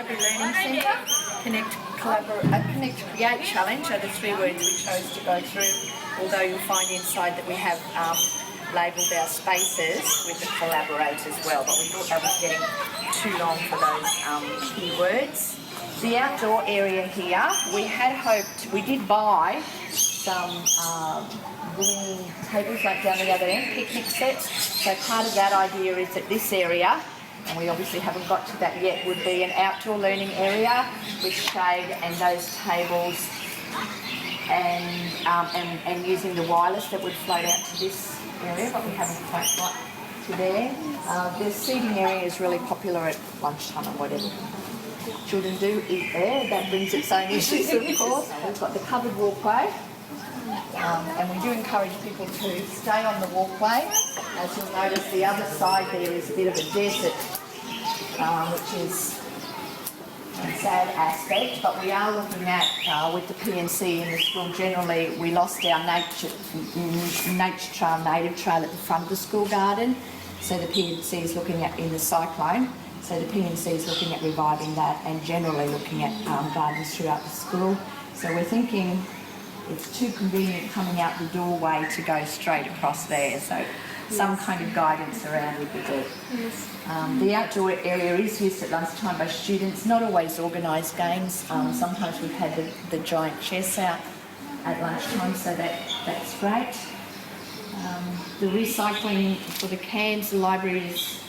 Library Learning Centre. Connect, Create, Challenge are the 3 words we chose to go through, although you'll find inside that we have labelled our spaces with the collaborate as well, but we thought that was getting too long for those keywords. The outdoor area here, we had hoped, we did buy some green tables like down the other end, picnic sets. So part of that idea is that this area, and we obviously haven't got to that yet, would be an outdoor learning area with shade and those tables and using the wireless that would float out to this area, but we haven't quite got to there. The seating area is really popular at lunchtime and whatever. Children do eat there. That brings its own issues, of course. We've got the covered walkway. And we do encourage people to stay on the walkway. As you'll notice, the other side there is a bit of a desert, which is a sad aspect, but we are looking at, with the PNC in the school generally, we lost our nature trail, native trail at the front of the school garden, so the PNC is looking at, in the cyclone, so the PNC is looking at reviving that and generally looking at gardens throughout the school. So we're thinking it's too convenient coming out the doorway to go straight across there, so some kind of guidance around would be good. Yes. The outdoor area is used at lunchtime by students, not always organised games. Sometimes we've had the giant chess out at lunchtime, so that's great. The recycling for the cans, the library is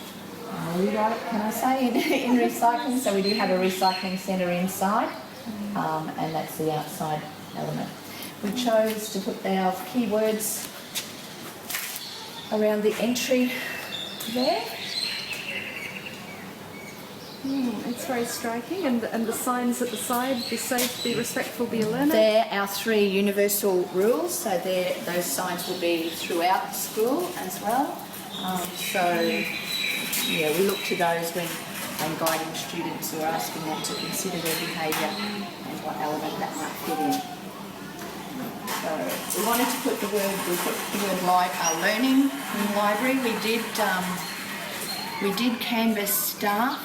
rewrite, can I say, in recycling, so we do have a recycling centre inside, and that's the outside element. We chose to put our keywords around the entry there. It's very striking, and the signs at the side: be safe, be respectful, be a learner. They're our 3 universal rules, so those signs will be throughout the school as well. Yeah, we look to those when guiding students or asking them to consider their behaviour and what element that might fit in. So we wanted to put the word learning in the library. We did canvass staff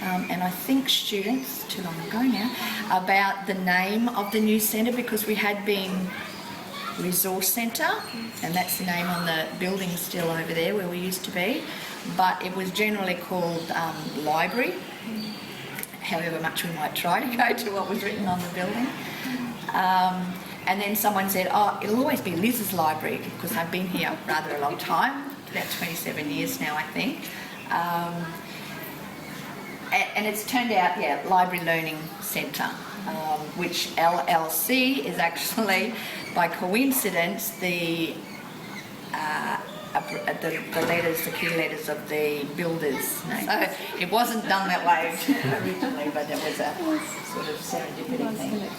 and I think students, too long ago now, about the name of the new centre, because we had been Resource Centre, and that's the name on the building still over there where we used to be, but it was generally called Library, however much we might try to go to what was written on the building. And then someone said, oh, it'll always be Liz's Library, because I've been here rather a long time, about 27 years now, I think. And it's turned out, yeah, Library Learning Centre, which LLC is actually, by coincidence, the letters, the key letters of the builder's name. So it wasn't done that way originally, but it was a sort of serendipity thing.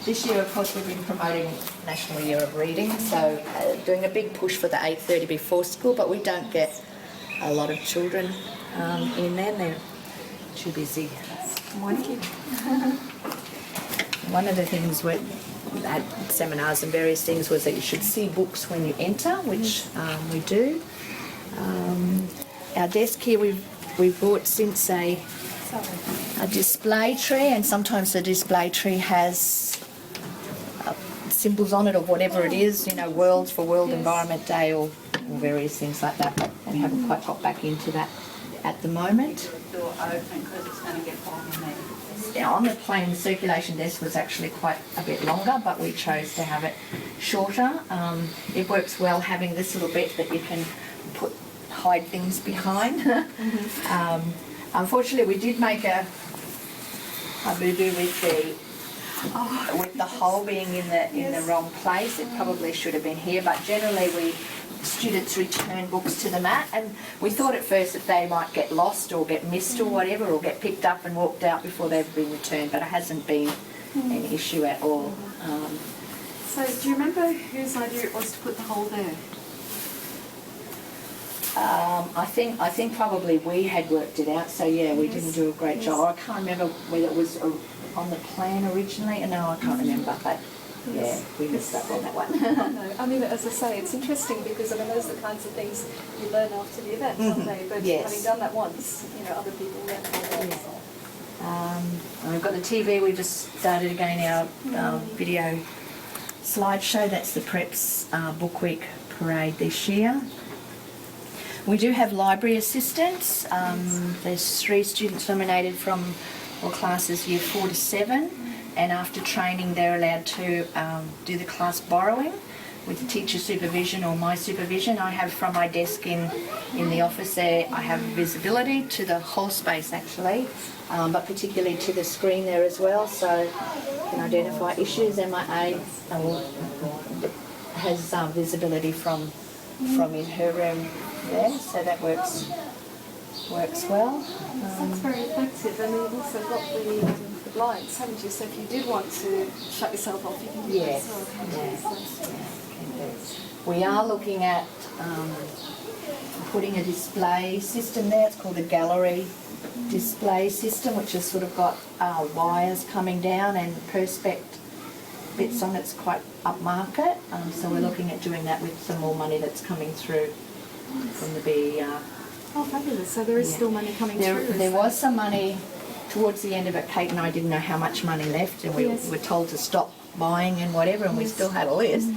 This year, of course, we've been promoting National Year of Reading, so doing a big push for the 8:30 before school, but we don't get a lot of children in there. They're too busy. One of the things we had seminars and various things was that you should see books when you enter, which we do. Our desk here we've bought since a display tree, and sometimes the display tree has symbols on it or whatever it is, you know, worlds for World Environment Day or various things like that, but we haven't quite got back into that at the moment. Door open because it's going to get hot in there. Now, on the plane, the circulation desk was actually quite a bit longer, but we chose to have it shorter. It works well having this little bit that you can hide things behind. Unfortunately, we did make a boo-boo with the hole being in the wrong place. It probably should have been here, but generally students return books to the mat, and we thought at first that they might get lost or get missed or whatever, or get picked up and walked out before they've been returned, but it hasn't been an issue at all. So do you remember whose idea it was to put the hole there? I think probably we had worked it out, so yeah, we didn't do a great job. I can't remember whether it was on the plan originally, no, I can't remember, but yeah, we missed up on that one. No, I mean, as I say, it's interesting because, I mean, those are the kinds of things you learn after the event, aren't they? But Yes. having done that once, you know, other people learn more. And we've got the TV. We just started again our video slideshow. That's the Preps Book Week Parade this year. We do have library assistants. There's 3 students nominated from all classes year 4 to 7, and after training they're allowed to do the class borrowing with teacher supervision or my supervision. I have from my desk in the office there, I have visibility to the whole space actually, but particularly to the screen there as well, so I can identify issues, and my aide has visibility from in her room there, so that works well. That's very effective, and you've also got the blinds, haven't you? So if you did want to shut yourself off, you can do that as well, can't you? We are looking at putting a display system there. It's called a gallery display system, which has sort of got wires coming down and perspex bits on. It's quite upmarket, so we're looking at doing that with some more money that's coming through from the BER. Oh, fabulous. So there is still money coming through. There was some money towards the end of it. Kate and I didn't know how much money left, and we were told to stop buying and whatever, and we still had a list.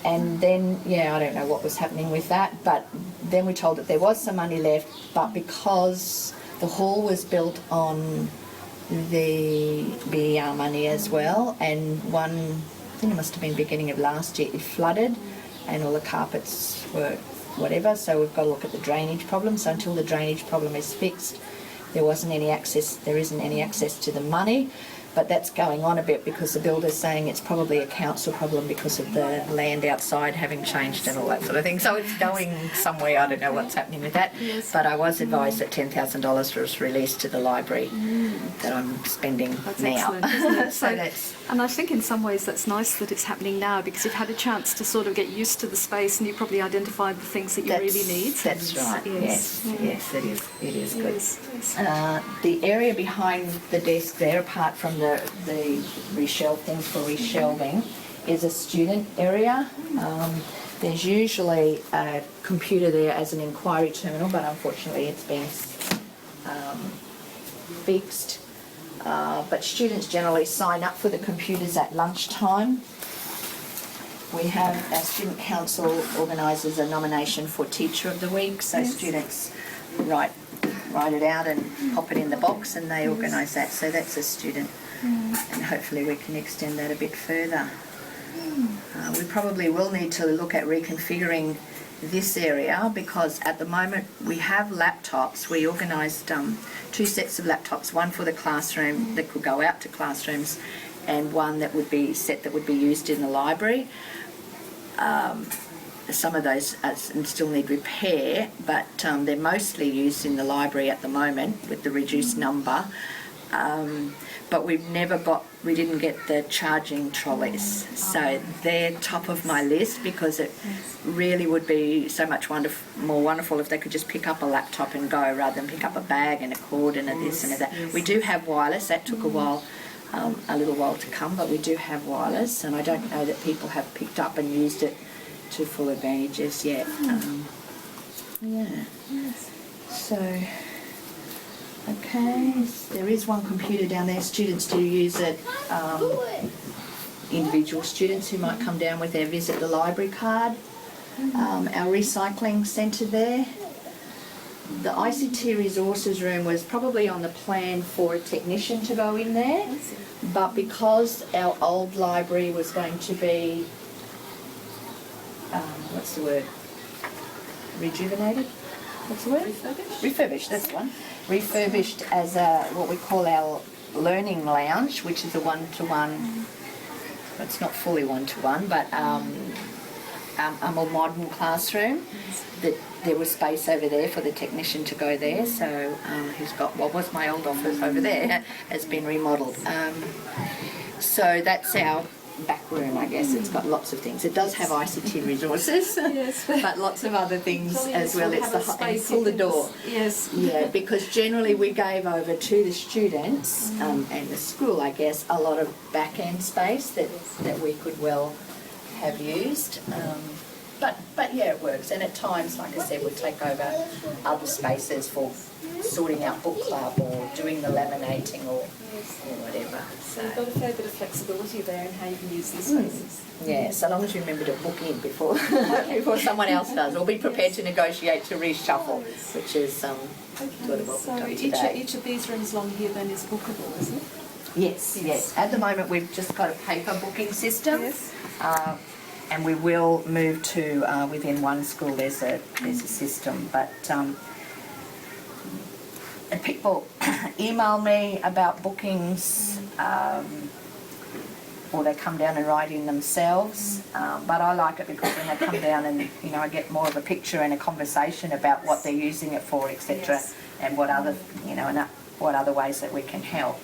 And then, I don't know what was happening with that, but then we told that there was some money left, but because the hall was built on the BER money as well, and I think it must have been beginning of last year, it flooded and all the carpets were whatever, so we've got to look at the drainage problem. So until the drainage problem is fixed, there isn't any access to the money. But that's going on a bit because the builder's saying it's probably a council problem because of the land outside having changed and all that sort of thing. So it's going somewhere. I don't know what's happening with that. But I was advised that $10,000 was released to the library that I'm spending That's now. excellent, isn't it? So that's... And I think in some ways that's nice that it's happening now, because you've had a chance to sort of get used to the space and you probably identified the things that you really need. That's right. Yes, it is. It is good. Yes. The area behind the desk there, apart from the reshelve things for reshelving, is a student area. There's usually a computer there as an inquiry terminal, but unfortunately it's been fixed. But students generally sign up for the computers at lunchtime. We have our student council organises a nomination for Teacher of the Week, so students write it out and pop it in the box, and they organise that. So that's a student, and hopefully we can extend that a bit further. We probably will need to look at reconfiguring this area, because at the moment we have laptops. We organised 2 sets of laptops, one for the classroom that could go out to classrooms, and one that would be used in the library. Some of those still need repair, but they're mostly used in the library at the moment with the reduced number. But we didn't get the charging trolleys, so they're top of my list, because it really would be so much more wonderful if they could just pick up a laptop and go, rather than pick up a bag and a cord and a this and a that. We do have wireless. That took a little while to come, but we do have wireless, and I don't know that people have picked up and used it to full advantages yet. So. Okay, there is one computer down there. Students do use it, individual students who might come down with their Visit the Library card. Our recycling centre there. The ICT resources room was probably on the plan for a technician to go in there, but because our old library was going to be, what's the word? Rejuvenated? What's the word? Refurbished, that's the one. Refurbished as what we call our learning lounge, which is a one-to-one, it's not fully one-to-one, but a more modern classroom. That there was space over there for the technician to go there, so he's got what was my old office over there, has been remodelled. So that's our back room, I guess. It's got lots of things. It does have ICT resources, but lots of other things as well. It's and pull the door. Yes. Yeah, because generally we gave over to the students and the school, I guess, a lot of back end space that we could well have used. But yeah, it works. And at times, like I said, we take over other spaces for sorting out book club or doing the laminating or whatever. So you've got a fair bit of flexibility there in how you can use these spaces. Yeah, so long as you remember to book in before before someone else does, or be prepared to negotiate to reshuffle, which is sort of what we've done today. Each of these rooms along here then is bookable, isn't it? Yes. At the moment we've just got a paper booking system. Yes. And we will move to within one school. There's a system, but and people email me about bookings, or they come down and write in themselves. But I like it because when they come down and I get more of a picture and a conversation about what they're using it for, etc., and what other and what other ways that we can help.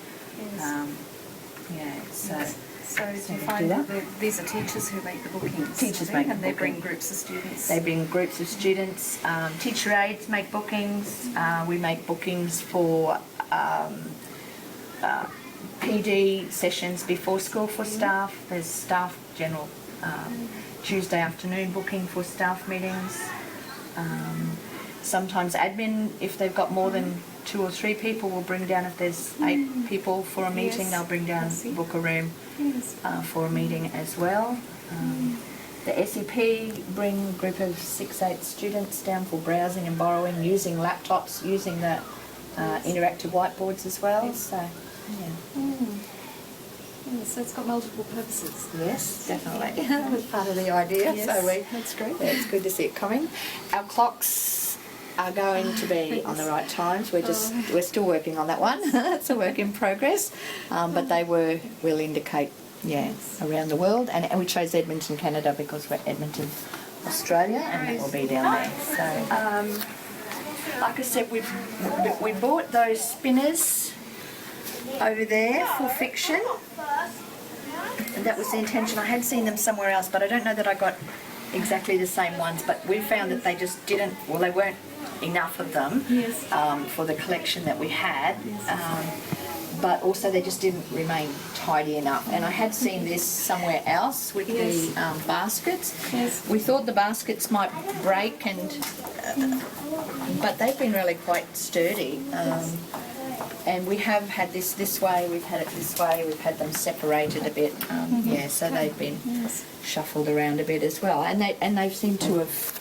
So do you find that these are teachers who make the bookings? Teachers make the and they booking. bring groups of students? They bring groups of students. Teacher aides make bookings. We make bookings for PD sessions before school for staff. There's staff general Tuesday afternoon booking for staff meetings. Sometimes admin, if they've got more than 2 or 3 people, will bring down, if there's 8 people for a meeting, they'll bring down, book a room for a meeting as well. The SEP bring a group of 6-8 students down for browsing and borrowing, using laptops, using the interactive whiteboards as well. So, So it's got multiple purposes. yes, definitely. That was part of the idea. Yes, So that's great. it's good to see it coming. Our clocks are going to be on the right times. We're still working on that one. It's a work in progress, but they will indicate around the world, and we chose Edmonton, Canada, because we're Edmonton, Australia, and that will be down there. So, like I said, we bought those spinners over there for fiction, and that was the intention. I had seen them somewhere else, but I don't know that I got exactly the same ones, but we found that they just didn't, they weren't enough of them for the collection that we had, but also they just didn't remain tidy enough. And I had seen this somewhere else with the baskets. We thought the baskets might break, but they've been really quite sturdy. And we have had this way, we've had it this way, we've had them separated a bit. So they've been shuffled around a bit as well, and they seem to have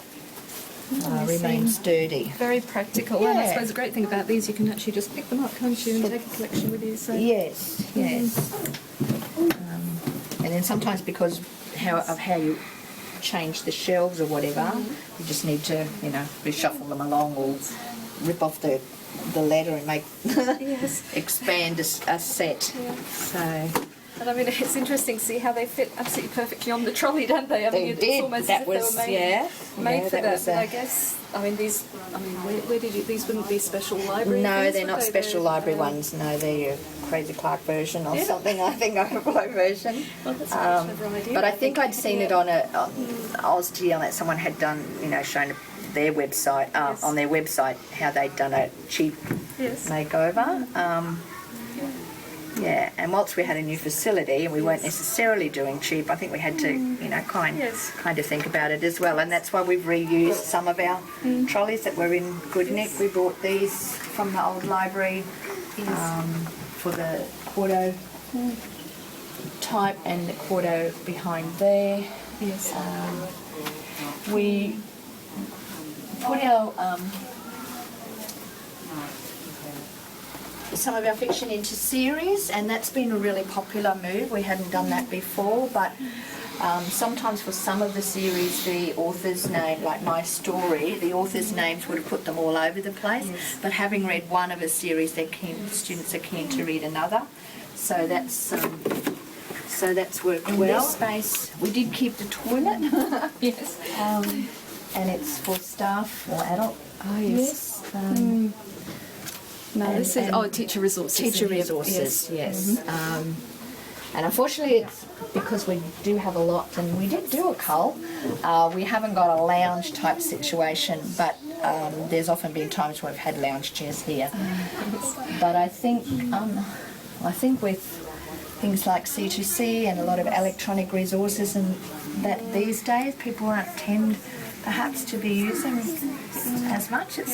remained sturdy. Very practical, and I suppose the great thing about these, you can actually just pick them up, can't you, and take a collection with you. So. Yes. And then sometimes because of how you change the shelves or whatever, you just need to reshuffle them along or rip off the leather and make expand a set. So. And I mean, it's interesting to see how they fit absolutely perfectly on the trolley, don't they? I mean, They it's did. almost That as was, if they were made for that that. was But I guess, where did you? These wouldn't be special library. No, things, they're would not they? special library ones. No, they're your Crazy Clark version or something. I think overflow version. Well, that's a clever idea. But I think I'd seen it on Ozgy, that someone had done, shown their website on their website how they'd done a cheap makeover. And whilst we had a new facility and we weren't necessarily doing cheap, I think we had to, kind of think about it as well. And that's why we've reused some of our trolleys that were in good nick. We bought these from the old library for the quarto type and the quarto behind there. Yes. We put our some of our fiction into series, and that's been a really popular move. We hadn't done that before, but sometimes for some of the series, the author's name, like my story, the author's names would have put them all over the place. But having read one of a series, students are keen to read another. So that's worked well. In this space, we did keep the toilet. And it's for staff or adult use. No, this is teacher resources. Teacher resources, yes. And unfortunately, it's because we do have a lot, and we did do a cull. We haven't got a lounge type situation, but there's often been times where we've had lounge chairs here. But I think with things like C2C and a lot of electronic resources, and that these days people tend perhaps to be using as much. It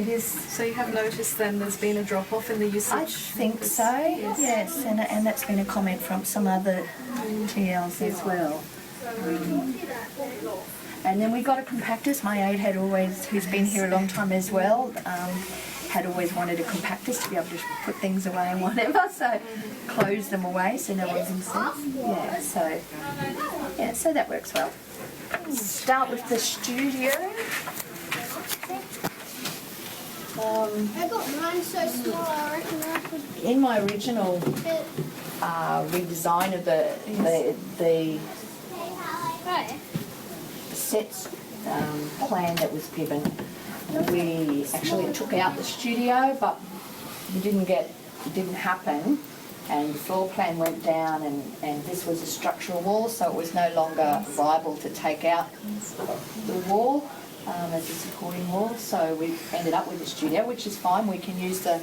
is. So you have noticed then there's been a drop off in the usage? I think so, yes, and that's been a comment from some other TLs as well. And then we got a compactus. My aide who's been here a long time as well, had always wanted a compactus to be able to put things away and whatever, so close them away so no one's inside. So that works well. Start with the studio. I got mine so small, I reckon I could In my original fit. redesign of the Right. sets plan that was given, we actually took out the studio, but it didn't happen, and the floor plan went down, and this was a structural wall, so it was no longer viable to take out the wall as a supporting wall. So we ended up with the studio, which is fine. We can use the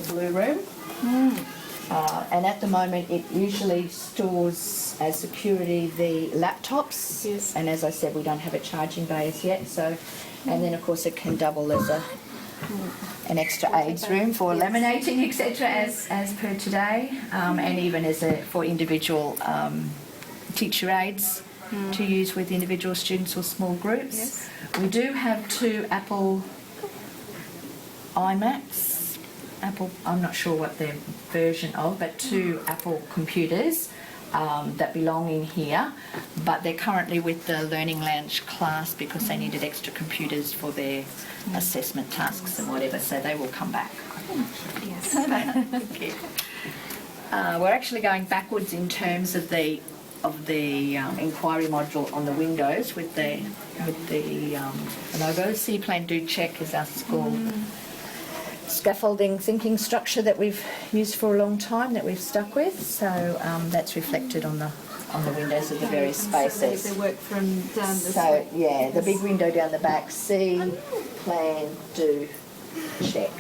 blue room. And at the moment it usually stores as security the laptops. Yes. And as I said, we don't have a charging bay as yet, so, and then of course it can double as an extra aids room for laminating, etc., as per today, and even for individual teacher aides to use with individual students or small groups. Yes. We do have 2 Apple iMacs. I'm not sure what their version of, but 2 Apple computers that belong in here, but they're currently with the Learning Lounge class because they needed extra computers for their assessment tasks and whatever, so they will come back. Yes. Okay. We're actually going backwards in terms of the inquiry module on the windows with the logo. C Plan Do Check is our school scaffolding thinking structure that we've used for a long time, that we've stuck with. So that's reflected on the windows of the various spaces. They work from down this So way. yeah, the big window down the back. See, plan, do, check.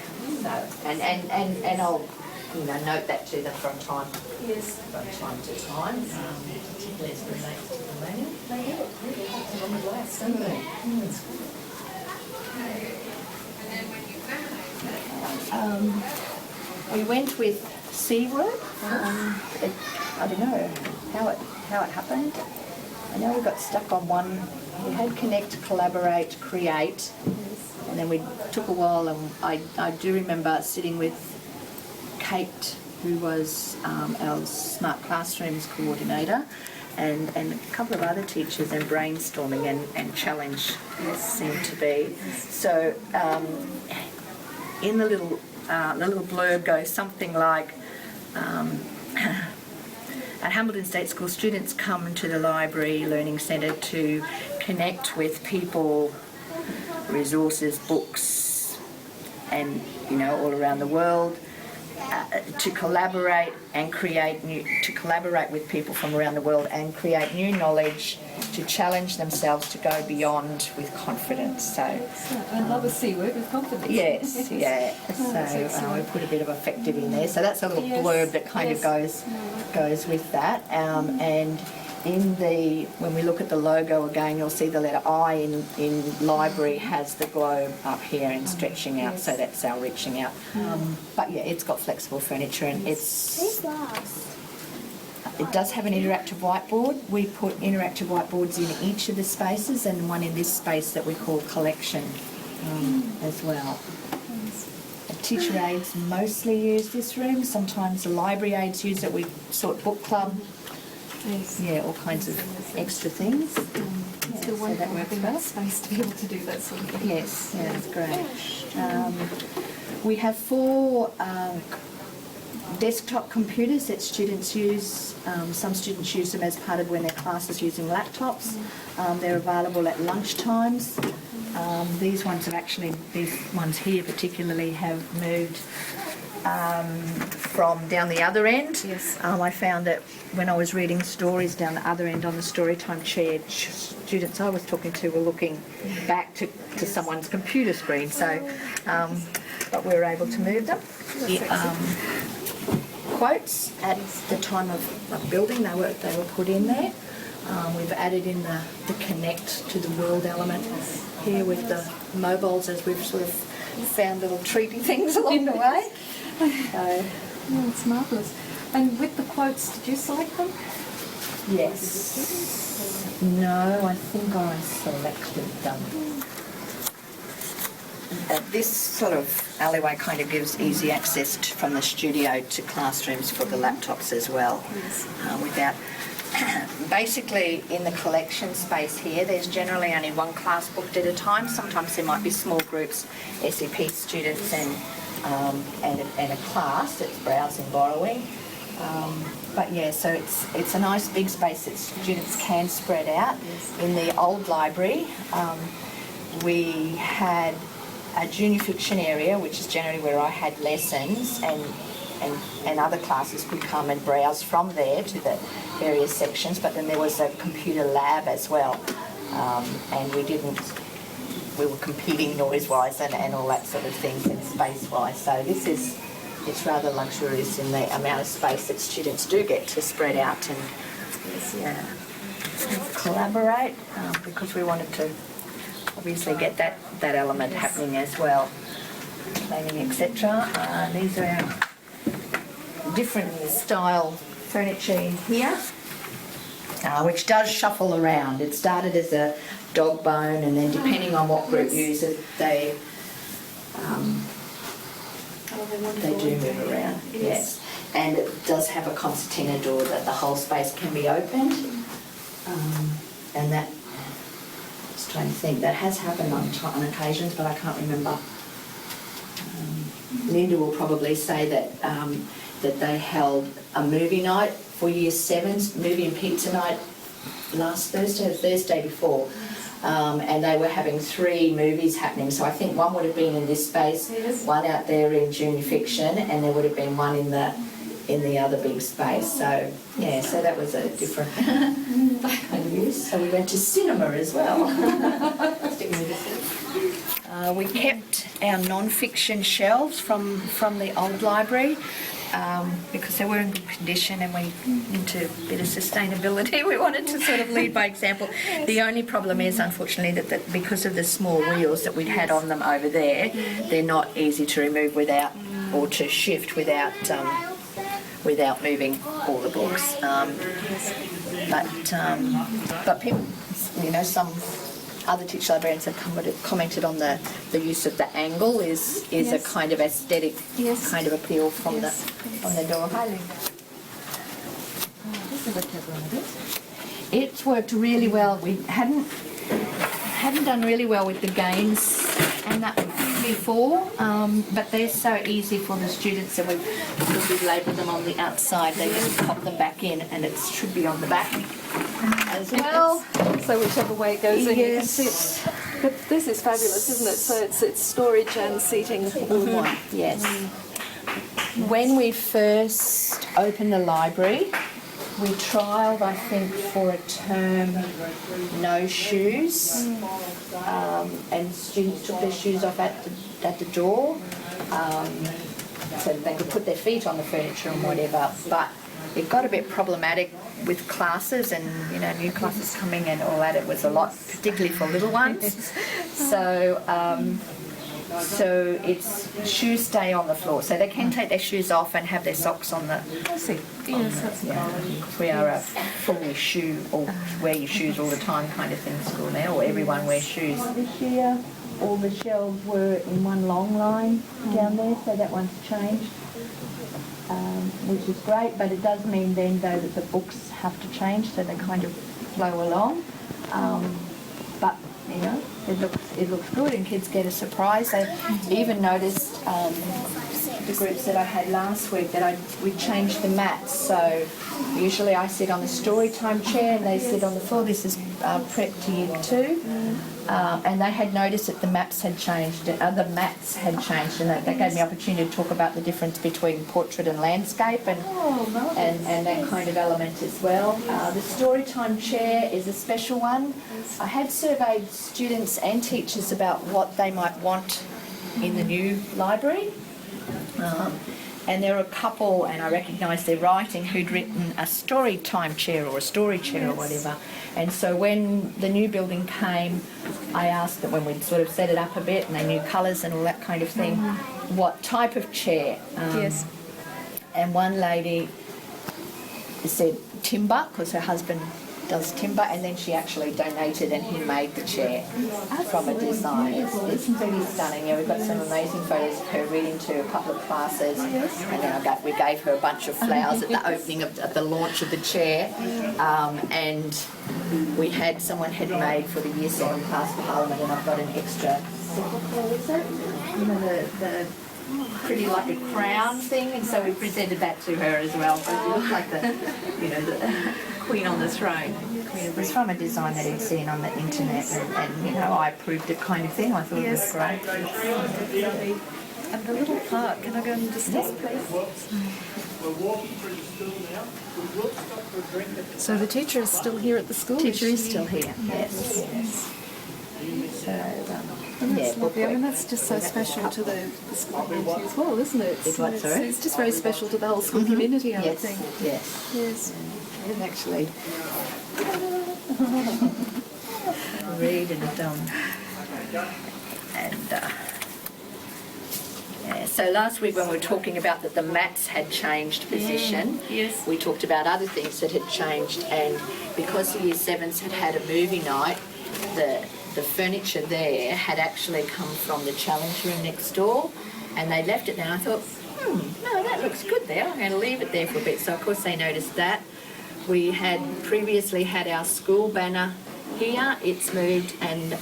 So and I'll note that to them from time to time, particularly as it relates to the learning. They do it on the glass, don't they? We went with C-word. I don't know how it happened. I know we got stuck on one. We had connect, collaborate, create, and then we took a while. And I do remember sitting with Kate, who was our Smart Classrooms coordinator, and a couple of other teachers, and brainstorming and challenge seemed to be. So in the little blurb goes something like, at Hamilton State School, students come to the Library Learning Centre to connect with people, resources, books, and all around the world, to collaborate with people from around the world and create new knowledge, to challenge themselves to go beyond with confidence. So another C word with confidence. yes, yeah. So we put a bit of affective in there. So that's a little blurb that kind of goes with that. And when we look at the logo again, you'll see the letter I in library has the globe up here and stretching out, so that's our reaching out. But yeah, it's got flexible furniture, and it does have an interactive whiteboard. We put interactive whiteboards in each of the spaces, and one in this space that we call collection as well. Teacher aides mostly use this room. Sometimes the library aides use it. We sort book club. Yes. Yeah, all kinds of extra things. Still wonderful having that space to be able to do that sort of thing. Yes, yeah, that's great. We have 4 desktop computers that students use. Some students use them as part of when their class is using laptops. They're available at lunch times. These ones here particularly have moved from down the other end. Yes. I found that when I was reading stories down the other end on the Storytime chair, students I was talking to were looking back to someone's computer screen. So, but we were able to move them. Quotes at the time of building, they were put in there. We've added in the connect to the world element here with the mobiles as we've sort of found little treaty things along the way. So, Oh, it's marvellous. And with the quotes, did you select them? yes. No, I think I selected them. This sort of alleyway kind of gives easy access from the studio to classrooms for the laptops as well. Without basically in the collection space here, there's generally only one class booked at a time. Sometimes there might be small groups, SEP students and a class that's browsing, borrowing. But yeah, so it's a nice big space that students can spread out. In the old library, we had a junior fiction area, which is generally where I had lessons, and other classes could come and browse from there to the various sections. But then there was a computer lab as well, and we were competing noise-wise and all that sort of things and space-wise. So it's rather luxurious in the amount of space that students do get to spread out and collaborate, because we wanted to obviously get that element happening as well, planning, etc. These are our different style furniture in here, which does shuffle around. It started as a dog bone, and then depending on what group uses it, they do move around. Yes, and it does have a concertina door that the whole space can be opened, and that. Trying to think, that has happened on occasions, but I can't remember. Linda will probably say that that they held a movie night for Year 7's, movie and pizza night last Thursday, or Thursday before, and they were having 3 movies happening. So I think one would have been in this space, one out there in junior fiction, and there would have been one in the other big space. So yeah, so that was a different kind of use. So we went to cinema as well. We kept our non-fiction shelves from the old library because they were in good condition, and we into a bit of sustainability. We wanted to sort of lead by example. The only problem is, unfortunately, that because of the small wheels that we'd had on them over there, they're not easy to remove without, or to shift without moving all the books. But people, some other teacher librarians have commented on the use of the angle is a kind of aesthetic kind of appeal from the door. Hi, Linda. This is a clever one. It's worked really well. We hadn't done really well with the games and that before, but they're so easy for the students, and we've labelled them on the outside. They just pop them back in, and it should be on the back as well. So whichever way it goes in, you can see it. But this is fabulous, isn't it? So it's storage and seating all in one. Yes. When we first opened the library, we trialled, I think, for a term, no shoes, and students took their shoes off at the door, so that they could put their feet on the furniture and whatever. But it got a bit problematic with classes and new classes coming and all that. It was a lot, particularly for little ones. So it's shoes stay on the floor, so they can take their shoes off and have their socks on the. I see. Yes, that's We are a fully shoe or wear your shoes all the time kind of thing school now, or everyone wears shoes. This year, all the shelves were in one long line down there, so that one's changed, which is great. But it does mean then though that the books have to change, so they kind of flow along. But it looks good, and kids get a surprise. I even noticed the groups that I had last week that we changed the mats. So usually I sit on the story time chair and they sit on the floor. This is prep to Year 2, and they had noticed that the mats had changed, and other mats had changed, and that gave me opportunity to talk about the difference between portrait and landscape and that kind of element as well. The story time chair is a special one. I had surveyed students and teachers about what they might want in the new library. And there are a couple, and I recognised their writing, who'd written a story time chair or a story chair or whatever. And so when the new building came, I asked them, when we'd sort of set it up a bit and they knew colours and all that kind of thing, what type of chair. Yes. And one lady said timber, because her husband does timber, and then she actually donated and he made the chair from a design. It's really stunning. Yeah, we've got some amazing photos of her reading to a couple of classes, and then we gave her a bunch of flowers at the opening of the launch of the chair, and we had someone had made for the Year 7 class Parliament, and I've got an extra, what is it? You know, the pretty like a crown thing, and so we presented that to her as well. So it looks like the, you know, the Queen on the throne. It was from a design that he'd seen on the internet, and you know, I approved it kind of thing. I thought it was great. And the little park, can I go and just please? So the teacher is still here at the school? Teacher is still here, yes. So, That's lovely. I mean, that's just so special to the school community as well, isn't it? It's just very special to the whole school community, I would think. Yes. Yes. And actually read and yeah, so last week when we were talking about that the mats had changed position, yes, we talked about other things that had changed, and because the Year 7s had had a movie night, the furniture there had actually come from the challenge room next door, and they left it there. And I thought, no, that looks good there. I'm going to leave it there for a bit. So of course they noticed that. We had previously had our school banner here. It's moved, and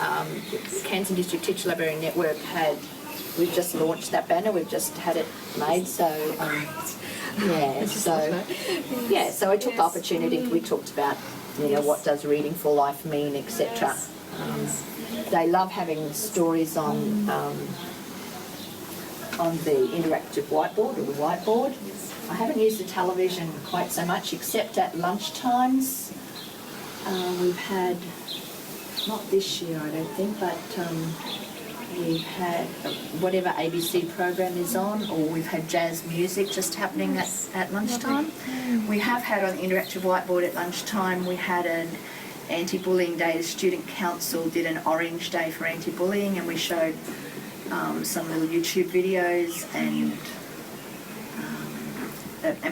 Cairns District Teacher Librarian Network we've just launched that banner. We've just had it made. So so I took the opportunity. We talked about, you know, what does reading for life mean, etc. They love having stories on the interactive whiteboard or the whiteboard. I haven't used the television quite so much, except at lunchtimes. We've had, not this year I don't think, but we've had whatever ABC program is on, or we've had jazz music just happening at lunchtime. We have had on the interactive whiteboard at lunchtime, we had an anti-bullying day. The student council did an orange day for anti-bullying, and we showed some little YouTube videos and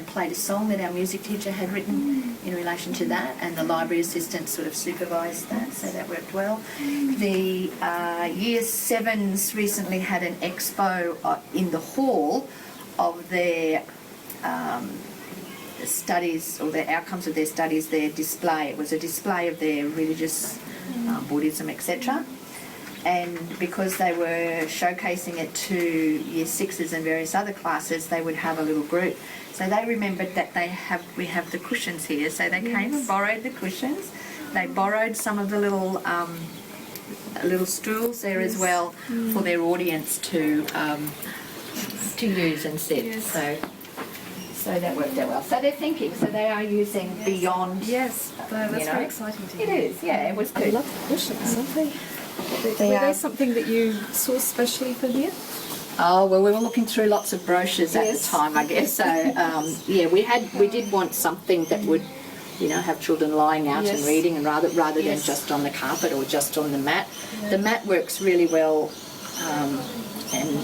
played a song that our music teacher had written in relation to that, and the library assistant sort of supervised that, so that worked well. The Year 7s recently had an expo in the hall of their studies, or the outcomes of their studies, their display. It was a display of their religious Buddhism, etc. And because they were showcasing it to Year 6s and various other classes, they would have a little group. So they remembered that we have the cushions here, so they came and borrowed the cushions. They borrowed some of the little stools there as well for their audience to use and sit. So that worked out well. So they're thinking, so they are using beyond. Yes, that's very exciting to hear. It is, yeah, it was good. I love the cushions, aren't they? Were they something that you sourced specially for here? Oh, well, we were looking through lots of brochures at the time, I guess. So, we did want something that would, you know, have children lying out and reading, and rather than just on the carpet or just on the mat. Yeah. The mat works really well, and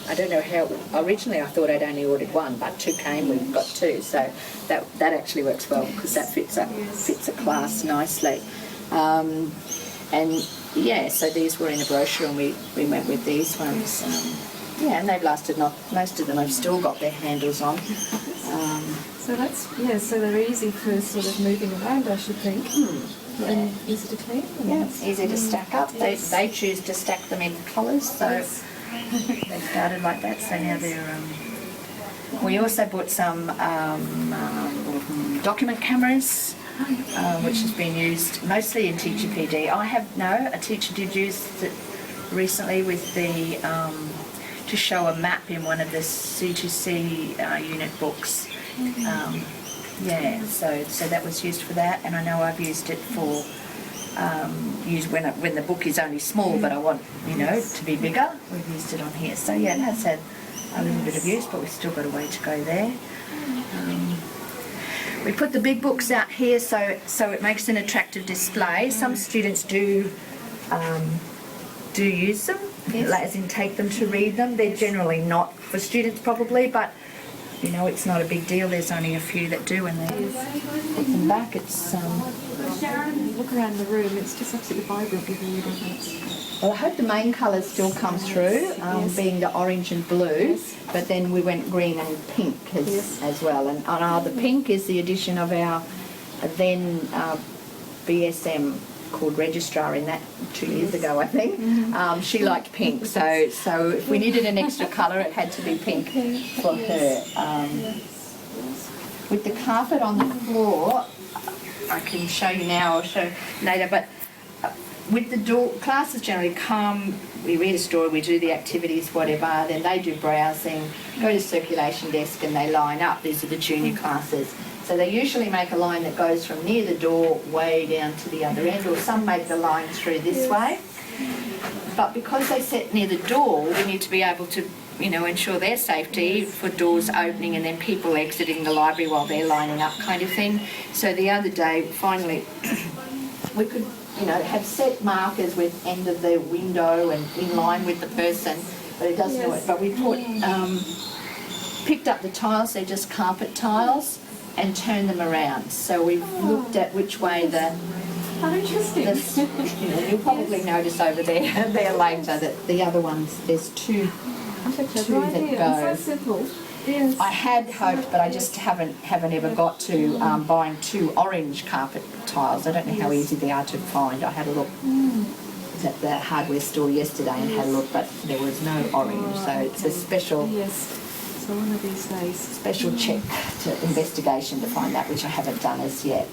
I don't know how. Originally, I thought I'd only ordered one, but two came. We've got two, so that actually works well because that fits a class nicely. So these were in a brochure, and we went with these ones. And they've lasted. Most of them have still got their handles on. So so they're easy for sort of moving around, I should think. And easy to clean. Yeah, easy to stack up. They choose to stack them in colours, so they started like that. So now they're. We also bought some document cameras. Which has been used mostly in Teacher PD. A teacher did use it recently with the to show a map in one of the C2C unit books. So that was used for that, and I know I've used it for when the book is only small, but I want to be bigger. We've used it on here. So it has had a little bit of use, but we've still got a way to go there. We put the big books out here so it makes an attractive display. Some students do use them, as in take them to read them. They're generally not for students probably, but you know, it's not a big deal. There's only a few that do, and they put them back. It's Look around the room, it's just absolutely vibrant with all the difference. well, I hope the main colours still come through, being the orange and blue, but then we went green and pink as well. And the pink is the addition of our then BSM called Registrar in that 2 years ago, I think. She liked pink, so if we needed an extra colour, it had to be pink for her. With the carpet on the floor, I can show you now or show later, but with the door, classes generally come, we read a story, we do the activities, whatever, then they do browsing, go to circulation desk and they line up. These are the junior classes. So they usually make a line that goes from near the door way down to the other end, or some make the line through this way. But because they sit near the door, we need to be able to, you know, ensure their safety for doors opening and then people exiting the library while they're lining up kind of thing. So the other day, finally, we could, you know, have set markers with end of the window and in line with the person, but it doesn't do it. But we picked up the tiles, they're just carpet tiles, and turned them around. So we've looked at which way How interesting. you know, you'll probably notice over there later that the other ones, there's two that go. It's so simple. Yes. I had hoped, but I just haven't ever got to buying 2 orange carpet tiles. I don't know how easy they are to find. I had a look at the hardware store yesterday and had a look, but there was no orange. So it's a special So one of these days. special check to investigation to find that, which I haven't done as yet.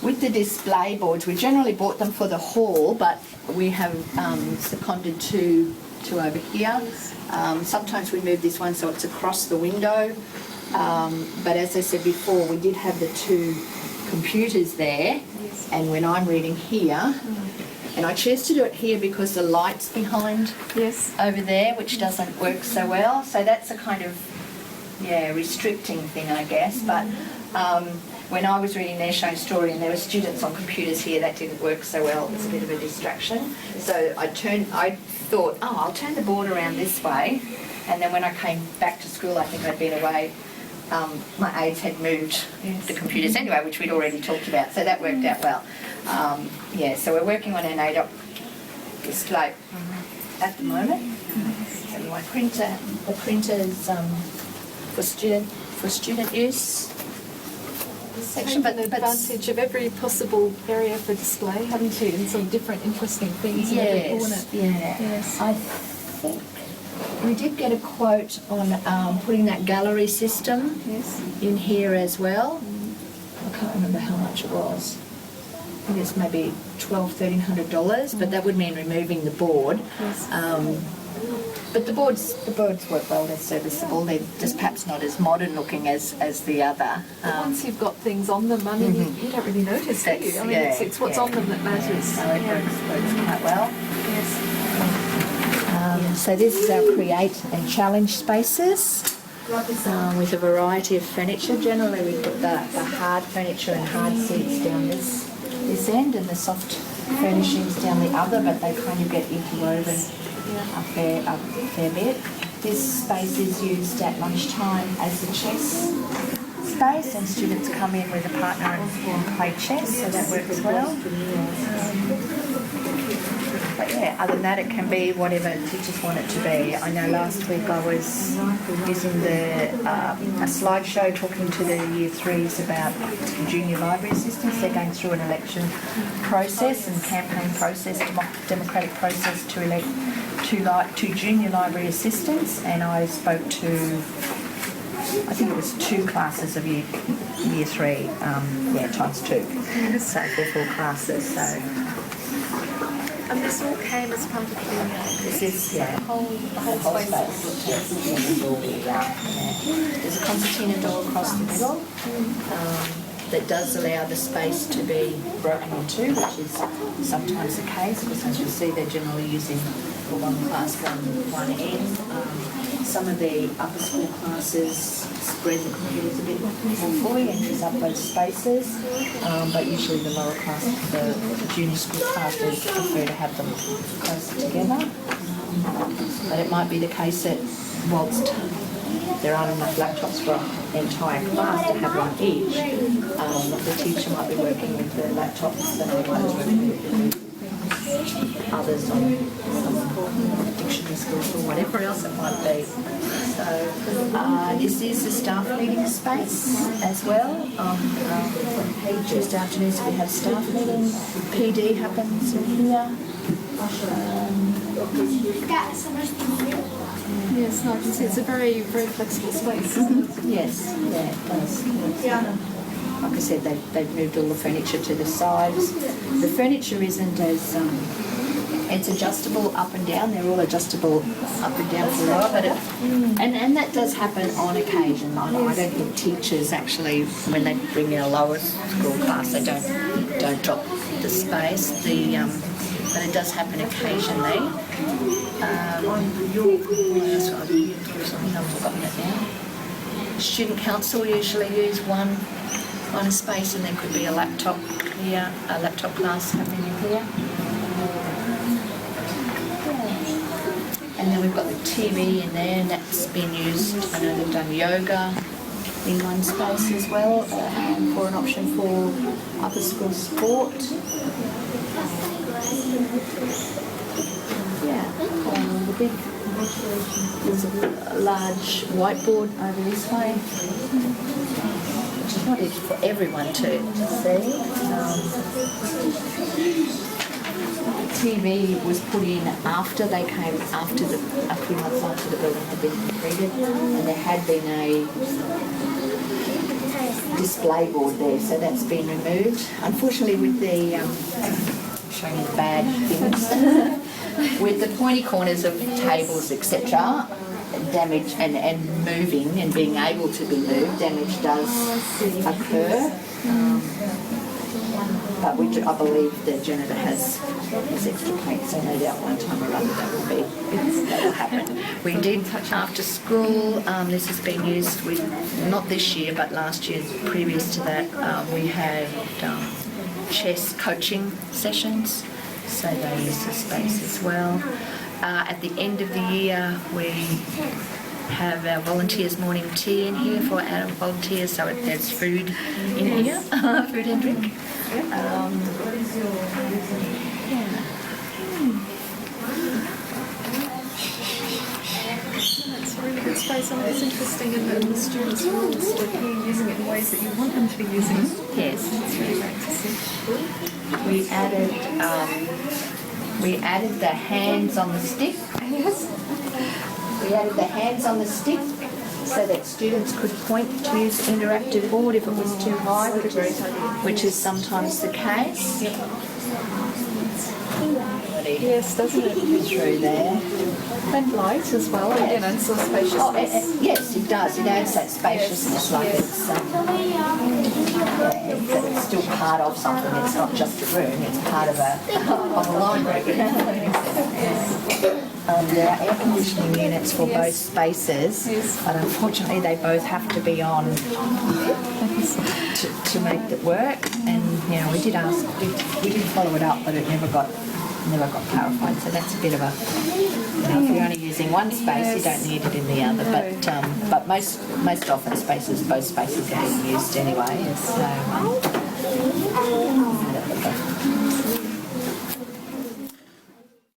With the display boards, we generally bought them for the hall, but we have seconded to over here. Sometimes we move this one so it's across the window. But as I said before, we did have the 2 computers there, and when I'm reading here, and I choose to do it here because the light's behind over there, which doesn't work so well. So that's a kind of, restricting thing, I guess. But when I was reading their show story and there were students on computers here, that didn't work so well. It was a bit of a distraction. So I thought, I'll turn the board around this way. And then when I came back to school, I think I'd been away, my aides had moved the computers anyway, which we'd already talked about. So that worked out well. So we're working on an ADOC display at the moment. So my printer, the printer's for student use section, but advantage of every possible area for display, haven't you? And some different interesting things in every corner. Yes. I think we did get a quote on putting that gallery system in here as well. I can't remember how much it was. I think it's maybe $1,200-$1,300, but that would mean removing the board. But the boards work well. They're serviceable. They're just perhaps not as modern looking as the other. Once you've got things on them, I mean, you don't really notice, do you? I mean, it's what's on them that matters. So it works quite well. So this is our create and challenge spaces with a variety of furniture. Generally, we put the hard furniture and hard seats down this end and the soft furnishings down the other, but they kind of get interwoven a fair bit. This space is used at lunchtime as a chess space, and students come in with a partner and play chess, so that works well. But other than that, it can be whatever teachers want it to be. I know last week I was using a slideshow talking to the Year 3s about junior library assistants. They're going through an election process and campaign process, democratic process to elect two junior library assistants, and I spoke to, I think it was 2 classes of year 3, times 2, so they're 4 classes. So. And this all came as part of the This is, the whole space. There's a concertina door across the middle that does allow the space to be broken in 2, which is sometimes the case, because as you see, they're generally using for one class, one end. some of the upper school classes spread the computers a bit more fully and use up those spaces, but usually the lower class, the junior school classes prefer to have them closer together. But it might be the case that whilst there aren't enough laptops for an entire class to have one each, the teacher might be working with the laptops and they might be working with others on some dictionary skills or whatever else it might be. So this is the staff meeting space as well. Tuesday afternoons we have staff meeting. PD happens in here. Yes, no, I can see it's a very, very flexible space, isn't it? Yes, yeah, it does. Yeah. Like I said, they've moved all the furniture to the sides. The furniture isn't as, it's adjustable up and down. They're all adjustable up and down for a while, but and that does happen on occasion. I don't think teachers actually, when they bring in a lower school class, they don't drop the space. But it does happen occasionally. I've forgotten it now. Student council usually use one space, and there could be a laptop here, a laptop class happening in here. And then we've got the TV in there, and that's been used. I know they've done yoga in one space as well, for an option for upper school sport. Yeah, the big, there's a large whiteboard over this way, which is not easy for everyone to see. TV was put in after they came, a few months after the building had been completed, and there had been a display board there, so that's been removed. Unfortunately, with the showing you the bad things, with the pointy corners of tables, etc., damage and moving and being able to be moved, damage does occur. But I believe the janitor has extra paint, so no doubt one time or other that will happen. We did after school. This has been used with, not this year, but last year, previous to that, we had chess coaching sessions, so they use the space as well. At the end of the year, we have our volunteers morning tea in here for our volunteers, so there's food in here, food and drink. It's a really good space. I mean, it's interesting in that the students are all sort of using it in ways that you want them to be using it. Yes. It's really great to see. We added the hands on the stick. Yes. We added the hands on the stick so that students could point to use the interactive board if it was too high, which is sometimes the case. Yes, doesn't it? Through there. And light as well, and so spaciousness. Oh, yes, it does. It adds that spaciousness, like it's still part of something. It's not just a room. It's part of a library. There are air conditioning units for both spaces, but unfortunately they both have to be on to make it work. And we did ask, we did follow it up, but it never got clarified. So that's a bit of a, if you're only using one space, you don't need it in the other. But most often both spaces are being used anyway. So.